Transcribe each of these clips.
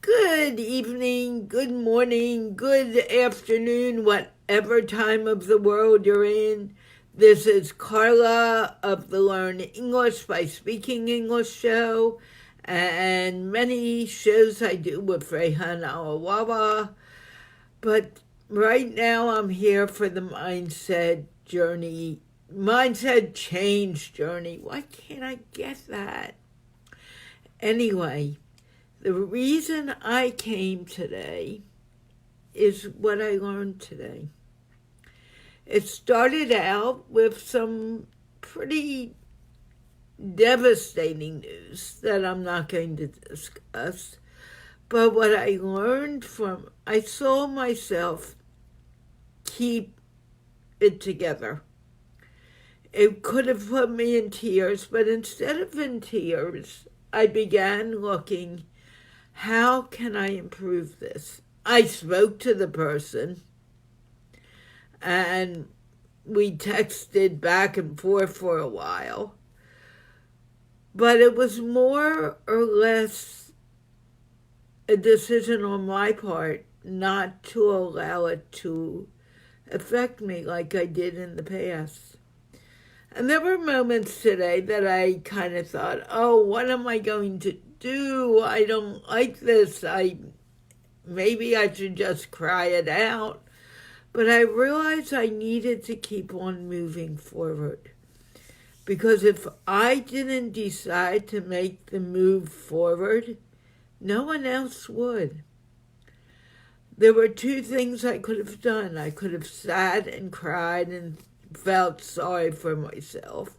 Good evening, good morning, good afternoon, whatever time of the world you're in. This is Carla of the Learn English by Speaking English show and many shows I do with Rehan Alawawa. But right now I'm here for the mindset change journey. Why can't I get that? Anyway, the reason I came today is what I learned today. It started out with some pretty devastating news that I'm not going to discuss. But what I learned I saw myself keep it together. It could have put me in tears, but instead of in tears, I began looking, how can I improve this? I spoke to the person and we texted back and forth for a while, but it was more or less a decision on my part not to allow it to affect me like I did in the past. And there were moments today that I kind of thought, oh, what am I going to do? I don't like this. Maybe I should just cry it out. But I realized I needed to keep on moving forward. Because if I didn't decide to make the move forward, no one else would. There were two things I could have done. I could have sat and cried and felt sorry for myself,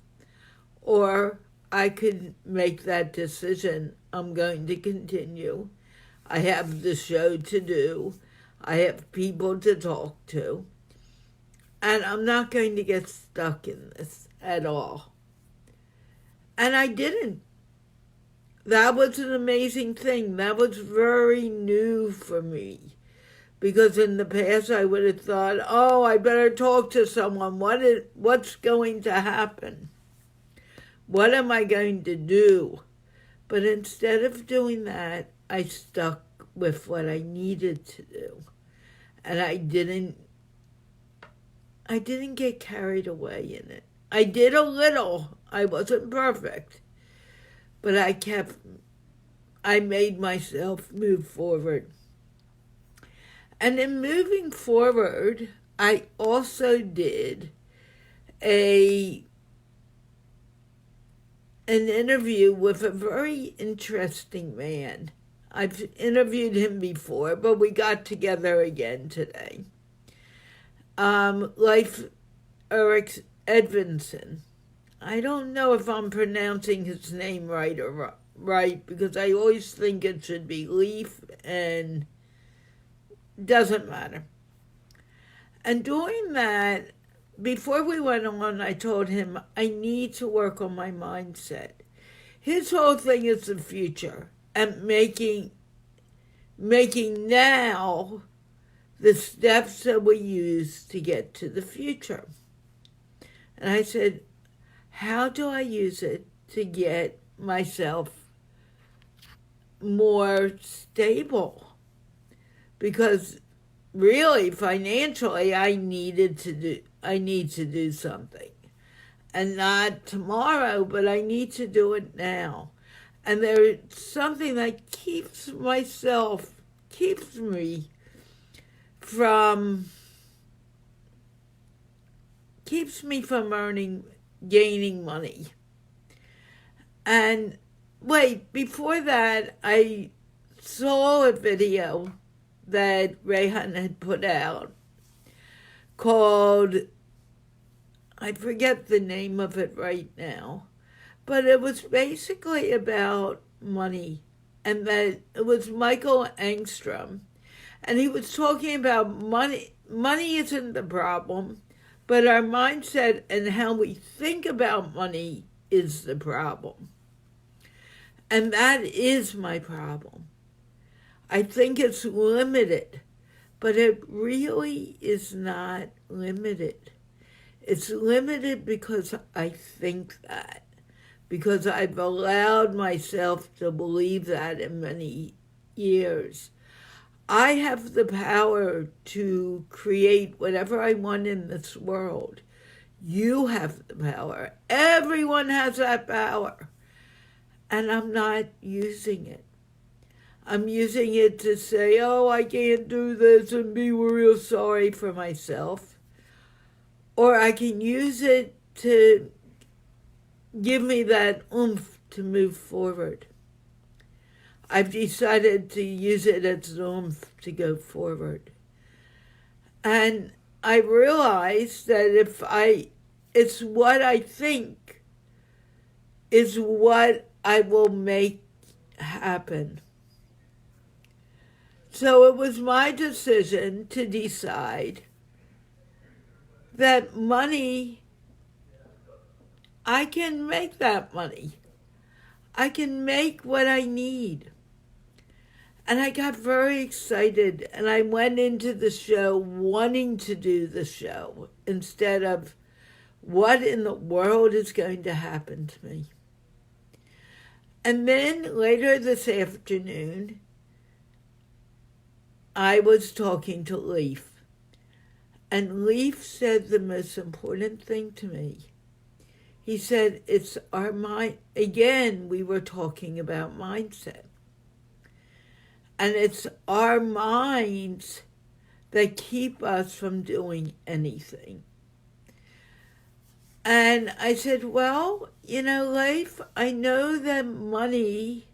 or I could make that decision. I'm going to continue. I have the show to do. I have people to talk to. And I'm not going to get stuck in this at all. And I didn't. That was an amazing thing. That was very new for me. Because in the past I would have thought, oh, I better talk to someone. What's going to happen? What am I going to do? But instead of doing that, I stuck with what I needed to do. And I didn't get carried away in it. I did a little. I wasn't perfect. But I made myself move forward. And in moving forward, I also did an interview with a very interesting man. I've interviewed him before, but we got together again today. Leif Erik Edvinsson. I don't know if I'm pronouncing his name right because I always think it should be Leif, and doesn't matter. And doing that, before we went on, I told him I need to work on my mindset. His whole thing is the future and making now the steps that we use to get to the future. And I said, how do I use it to get myself more stable? Because really, financially, I need to do something. And not tomorrow, but I need to do it now. And there's something that keeps me from gaining money. And wait, before that, I saw a video that Rehan had put out called, I forget the name of it right now, but it was basically about money, and that it was Michael Angstrom, and he was talking about money. Money isn't the problem, but our mindset and how we think about money is the problem. And that is my problem. I think it's limited, but it really is not limited. It's limited because I think that, because I've allowed myself to believe that in many years. I have the power to create whatever I want in this world. You have the power. Everyone has that power. And I'm not using it. I'm using it to say, oh, I can't do this and be real sorry for myself. Or I can use it to give me that oomph to move forward. I've decided to use it as an oomph to go forward. And I realize that it's what I think is what I will make happen. So it was my decision to decide that money, I can make that money. I can make what I need. And I got very excited, and I went into the show wanting to do the show instead of what in the world is going to happen to me. And then later this afternoon, I was talking to Leaf, and Leaf said the most important thing to me. He said, it's our mind. Again, we were talking about mindset. And it's our minds that keep us from doing anything. And I said, well, Leif, I know that money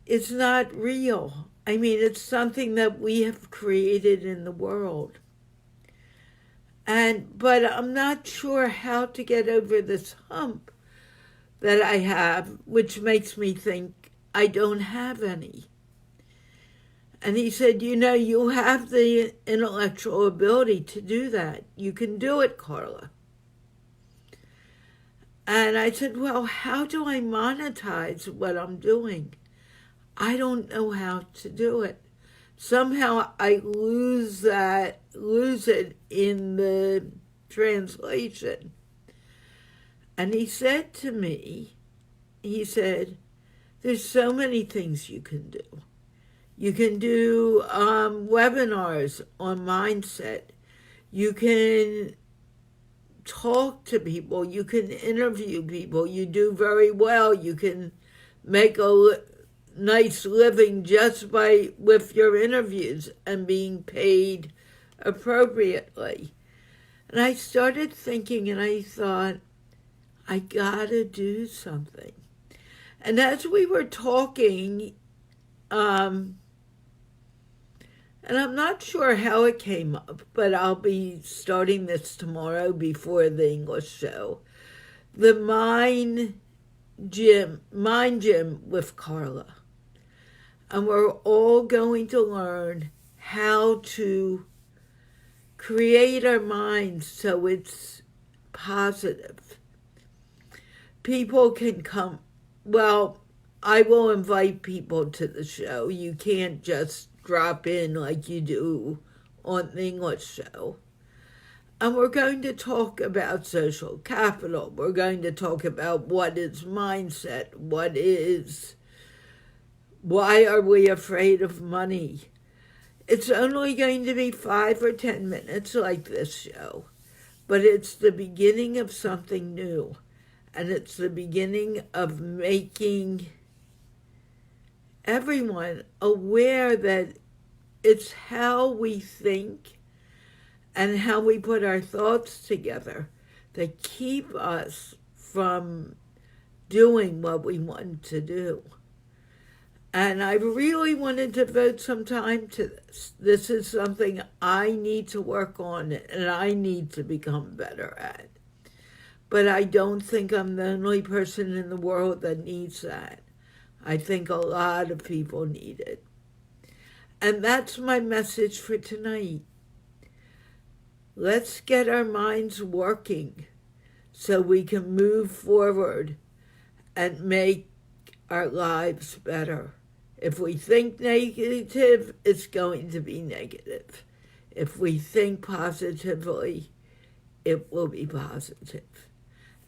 is not real. I mean, it's something that we have created in the world. But I'm not sure how to get over this hump that I have, which makes me think I don't have any. And he said, you have the intellectual ability to do that. You can do it, Carla. And I said, well, how do I monetize what I'm doing? I don't know how to do it. Somehow I lose it in the translation. And he said to me, there's so many things you can do. You can do webinars on mindset. You can talk to people. You can interview people. You do very well. You can make a nice living just with your interviews and being paid appropriately. And I started thinking, and I thought, I gotta do something. And as we were talking, and I'm not sure how it came up, but I'll be starting this tomorrow before the English show, the Mind Gym with Carla. And we're all going to learn how to create our minds so it's positive. People can come. Well, I will invite people to the show. You can't just drop in like you do on the English show. And we're going to talk about social capital. We're going to talk about what is mindset, why are we afraid of money. It's only going to be 5 or 10 minutes like this show, but it's the beginning of something new. And it's the beginning of making everyone aware that it's how we think and how we put our thoughts together that keep us from doing what we want to do. And I really wanted to devote some time to this. This is something I need to work on and I need to become better at. But I don't think I'm the only person in the world that needs that. I think a lot of people need it. And that's my message for tonight. Let's get our minds working so we can move forward and make our lives better. If we think negative, it's going to be negative. If we think positively, it will be positive.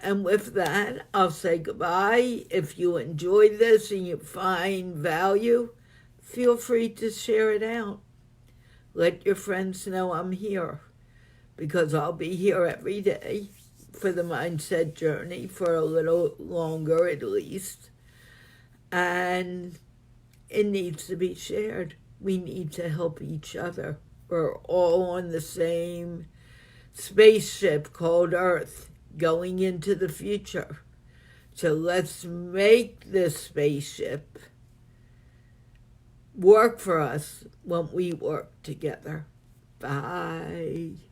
And with that, I'll say goodbye. If you enjoyed this and you find value, feel free to share it out. Let your friends know I'm here, because I'll be here every day for the mindset journey for a little longer at least. And it needs to be shared. We need to help each other. We're all on the same spaceship called Earth, going into the future. So let's make this spaceship work for us when we work together. Bye.